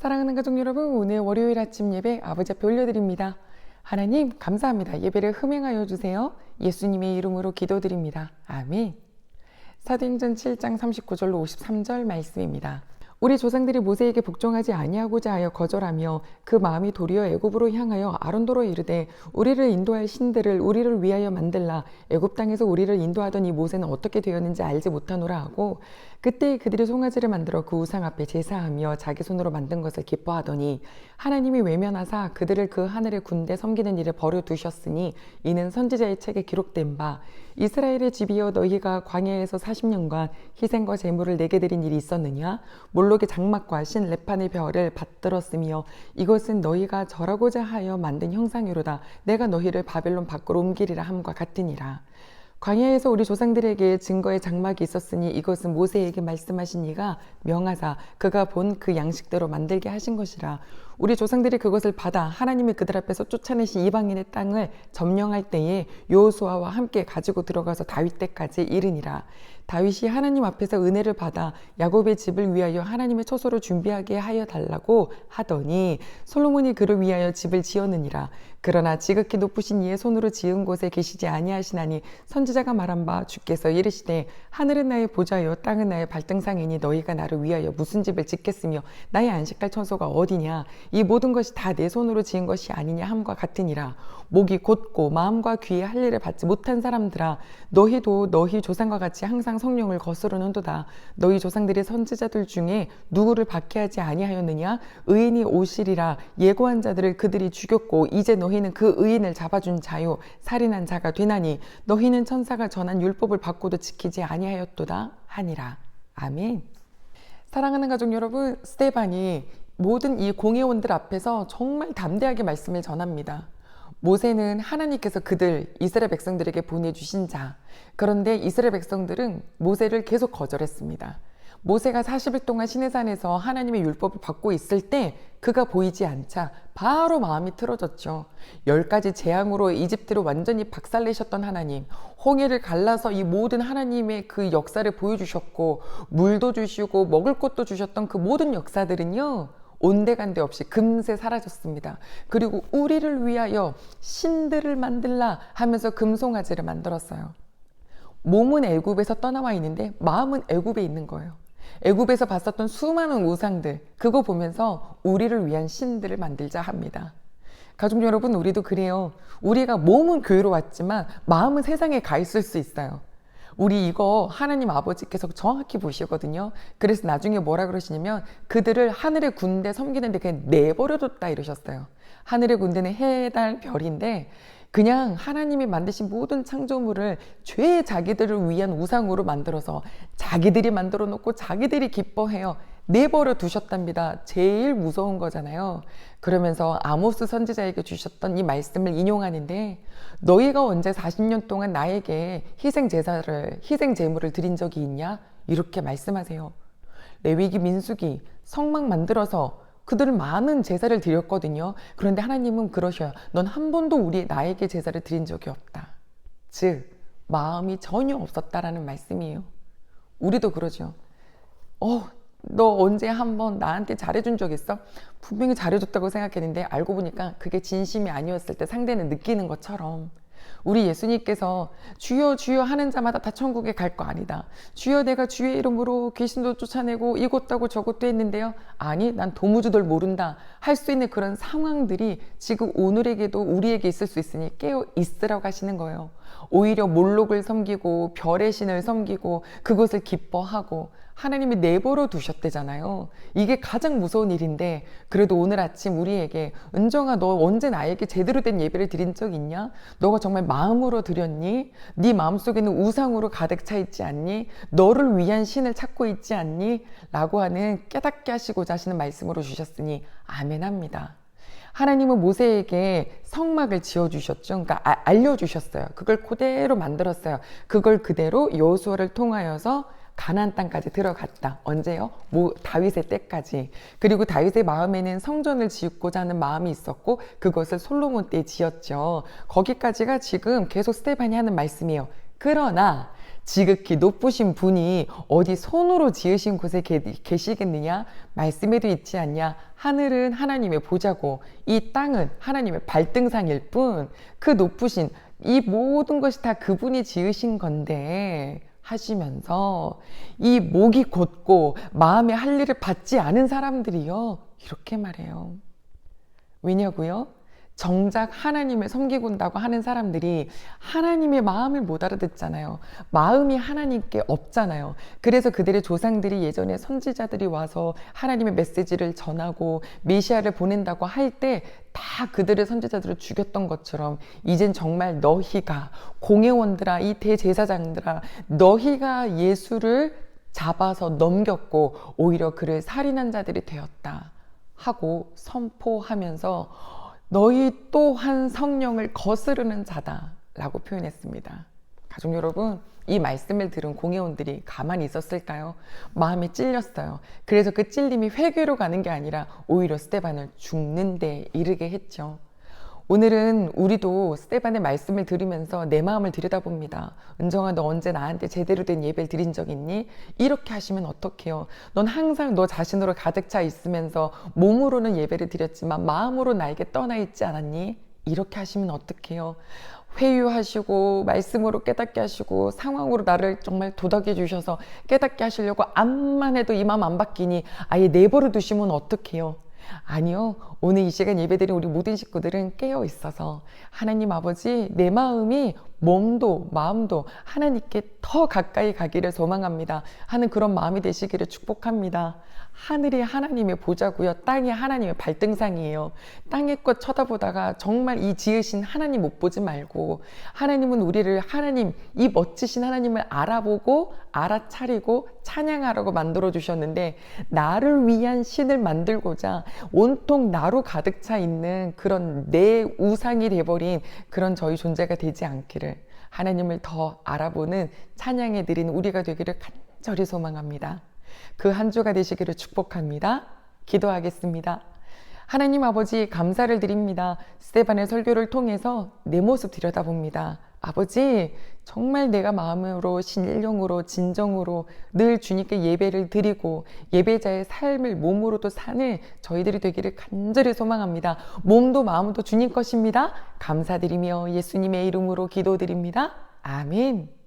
사랑하는 가족 여러분, 오늘 월요일 아침 예배 아버지 앞에 올려드립니다. 하나님 감사합니다. 예배를 흠행하여 주세요. 예수님의 이름으로 기도드립니다. 아멘. 사도행전 7장 39절로 53절 말씀입니다. 우리 조상들이 모세에게 복종하지 아니하고자 하여 거절하며 그 마음이 도리어 애굽으로 향하여 아론도로 이르되 우리를 인도할 신들을 우리를 위하여 만들라. 애굽 땅에서 우리를 인도하던 이 모세는 어떻게 되었는지 알지 못하노라 하고, 그때 그들이 송아지를 만들어 그 우상 앞에 제사하며 자기 손으로 만든 것을 기뻐하더니 하나님이 외면하사 그들을 그 하늘의 군대 섬기는 일에 버려두셨으니 이는 선지자의 책에 기록된 바 이스라엘의 집이여 너희가 광야에서 40년간 희생과 제물을 내게 드린 일이 있었느냐? 몰록의 장막과 신 레판의 별을 받들었으며 이것은 너희가 절하고자 하여 만든 형상이로다. 내가 너희를 바벨론 밖으로 옮기리라 함과 같으니라. 광야에서 우리 조상들에게 증거의 장막이 있었으니 이것은 모세에게 말씀하신 이가 명하사 그가 본 그 양식대로 만들게 하신 것이라. 우리 조상들이 그것을 받아 하나님이 그들 앞에서 쫓아내신 이방인의 땅을 점령할 때에 여호수아와 함께 가지고 들어가서 다윗 때까지 이르니라. 다윗이 하나님 앞에서 은혜를 받아 야곱의 집을 위하여 하나님의 처소를 준비하게 하여 달라고 하더니 솔로몬이 그를 위하여 집을 지었느니라. 그러나 지극히 높으신 이의 손으로 지은 곳에 계시지 아니하시나니 선지자가 말한 바 주께서 이르시되 하늘은 나의 보좌요 땅은 나의 발등상이니 너희가 나를 위하여 무슨 집을 짓겠으며 나의 안식할 처소가 어디냐? 이 모든 것이 다 내 손으로 지은 것이 아니냐 함과 같으니라. 목이 곧고 마음과 귀에 할 일을 받지 못한 사람들아, 너희도 너희 조상과 같이 항상 성령을 거스르는도다. 너희 조상들이 선지자들 중에 누구를 박해하지 아니하였느냐? 의인이 오시리라. 예고한 자들을 그들이 죽였고 이제 너희는 그 의인을 잡아준 자요 살인한 자가 되나니 너희는 천사가 전한 율법을 받고도 지키지 아니하였도다 하니라. 아멘. 사랑하는 가족 여러분, 스데반이 모든 이 공회원들 앞에서 정말 담대하게 말씀을 전합니다. 모세는 하나님께서 그들 이스라엘 백성들에게 보내주신 자. 그런데 이스라엘 백성들은 모세를 계속 거절했습니다. 모세가 40일 동안 시내산에서 하나님의 율법을 받고 있을 때 그가 보이지 않자 바로 마음이 틀어졌죠. 10가지 재앙으로 이집트를 완전히 박살내셨던 하나님, 홍해를 갈라서 이 모든 하나님의 그 역사를 보여주셨고 물도 주시고 먹을 것도 주셨던 그 모든 역사들은요, 온데간데 없이 금세 사라졌습니다. 그리고 우리를 위하여 신들을 만들라 하면서 금송아지를 만들었어요. 몸은 애굽에서 떠나와 있는데 마음은 애굽에 있는 거예요. 애굽에서 봤었던 수많은 우상들, 그거 보면서 우리를 위한 신들을 만들자 합니다. 가족 여러분, 우리도 그래요. 우리가 몸은 교회로 왔지만 마음은 세상에 가 있을 수 있어요. 우리 이거 하나님 아버지께서 정확히 보시거든요. 그래서 나중에 뭐라 그러시냐면 그들을 하늘의 군대 섬기는데 그냥 내버려뒀다 이러셨어요. 하늘의 군대는 해, 달, 별인데 그냥 하나님이 만드신 모든 창조물을 죄 자기들을 위한 우상으로 만들어서 자기들이 만들어 놓고 자기들이 기뻐해요. 내버려 두셨답니다. 제일 무서운 거잖아요. 그러면서 아모스 선지자에게 주셨던 이 말씀을 인용하는데, 너희가 언제 40년 동안 나에게 희생 제물을 드린 적이 있냐? 이렇게 말씀하세요. 레위기, 민수기 성막 만들어서 그들은 많은 제사를 드렸거든요. 그런데 하나님은 그러셔요. 넌 한 번도 나에게 제사를 드린 적이 없다. 즉 마음이 전혀 없었다라는 말씀이에요. 우리도 그러죠. 너 언제 한번 나한테 잘해준 적 있어? 분명히 잘해줬다고 생각했는데 알고 보니까 그게 진심이 아니었을 때 상대는 느끼는 것처럼, 우리 예수님께서 주여 주여 하는 자마다 다 천국에 갈 거 아니다. 주여 내가 주의 이름으로 귀신도 쫓아내고 이것도 하고 저것도 했는데요. 아니, 난 도무지들 모른다 할 수 있는 그런 상황들이 지금 오늘에게도 우리에게 있을 수 있으니 깨어 있으라고 하시는 거예요. 오히려 몰록을 섬기고 별의 신을 섬기고 그것을 기뻐하고 하나님이 내버려 두셨대잖아요. 이게 가장 무서운 일인데, 그래도 오늘 아침 우리에게 은정아, 너 언제 나에게 제대로 된 예배를 드린 적 있냐? 너가 정말 마음으로 드렸니? 네 마음속에는 우상으로 가득 차 있지 않니? 너를 위한 신을 찾고 있지 않니? 라고 하는 깨닫게 하시고자 하시는 말씀으로 주셨으니 아멘합니다. 하나님은 모세에게 성막을 지어주셨죠. 그러니까 알려주셨어요. 그걸 그대로 만들었어요. 그걸 그대로 여호수아를 통하여서 가나안 땅까지 들어갔다. 언제요? 다윗의 때까지. 그리고 다윗의 마음에는 성전을 짓고자 하는 마음이 있었고 그것을 솔로몬 때 지었죠. 거기까지가 지금 계속 스데반이 하는 말씀이에요. 그러나 지극히 높으신 분이 어디 손으로 지으신 곳에 계시겠느냐? 말씀에도 있지 않냐? 하늘은 하나님의 보좌고 이 땅은 하나님의 발등상일 뿐 그 높으신 이 모든 것이 다 그분이 지으신 건데 하시면서 이 목이 곧고 마음에 할 일을 받지 않은 사람들이요 이렇게 말해요. 왜냐고요? 정작 하나님을 섬기고 온다고 하는 사람들이 하나님의 마음을 못 알아듣잖아요. 마음이 하나님께 없잖아요. 그래서 그들의 조상들이 예전에 선지자들이 와서 하나님의 메시지를 전하고 메시아를 보낸다고 할 때 다 그들의 선지자들을 죽였던 것처럼 이젠 정말 너희가 공회원들아 이 대제사장들아 너희가 예수를 잡아서 넘겼고 오히려 그를 살인한 자들이 되었다 하고 선포하면서 너희 또한 성령을 거스르는 자다 라고 표현했습니다. 가족 여러분, 이 말씀을 들은 공회원들이 가만히 있었을까요? 마음이 찔렸어요. 그래서 그 찔림이 회개로 가는 게 아니라 오히려 스데반을 죽는 데 이르게 했죠. 오늘은 우리도 스데반의 말씀을 들으면서 내 마음을 들여다봅니다. 은정아, 너 언제 나한테 제대로 된 예배를 드린 적 있니? 이렇게 하시면 어떡해요? 넌 항상 너 자신으로 가득 차 있으면서 몸으로는 예배를 드렸지만 마음으로 나에게 떠나 있지 않았니? 이렇게 하시면 어떡해요? 회유하시고 말씀으로 깨닫게 하시고 상황으로 나를 정말 도닥여 주셔서 깨닫게 하시려고 암만 해도 이 마음 안 바뀌니 아예 내버려 두시면 어떡해요? 아니요. 오늘 이 시간 예배드린 우리 모든 식구들은 깨어 있어서 하나님 아버지 내 마음이 몸도 마음도 하나님께 더 가까이 가기를 소망합니다 하는 그런 마음이 되시기를 축복합니다. 하늘이 하나님의 보좌고요. 땅이 하나님의 발등상이에요. 땅의 것 쳐다보다가 정말 이 지으신 하나님 못 보지 말고 하나님은 우리를 하나님 이 멋지신 하나님을 알아보고 알아차리고 찬양하라고 만들어 주셨는데 나를 위한 신을 만들고자 온통 나로 가득 차 있는 그런 내 우상이 돼버린 그런 저희 존재가 되지 않기를 하나님을 더 알아보는 찬양해 드리는 우리가 되기를 간절히 소망합니다. 그 한 주가 되시기를 축복합니다. 기도하겠습니다. 하나님 아버지 감사를 드립니다. 스데반의 설교를 통해서 내 모습 들여다봅니다. 아버지 정말 내가 마음으로 신령으로 진정으로 늘 주님께 예배를 드리고 예배자의 삶을 몸으로도 사는 저희들이 되기를 간절히 소망합니다. 몸도 마음도 주님 것입니다. 감사드리며 예수님의 이름으로 기도드립니다. 아멘.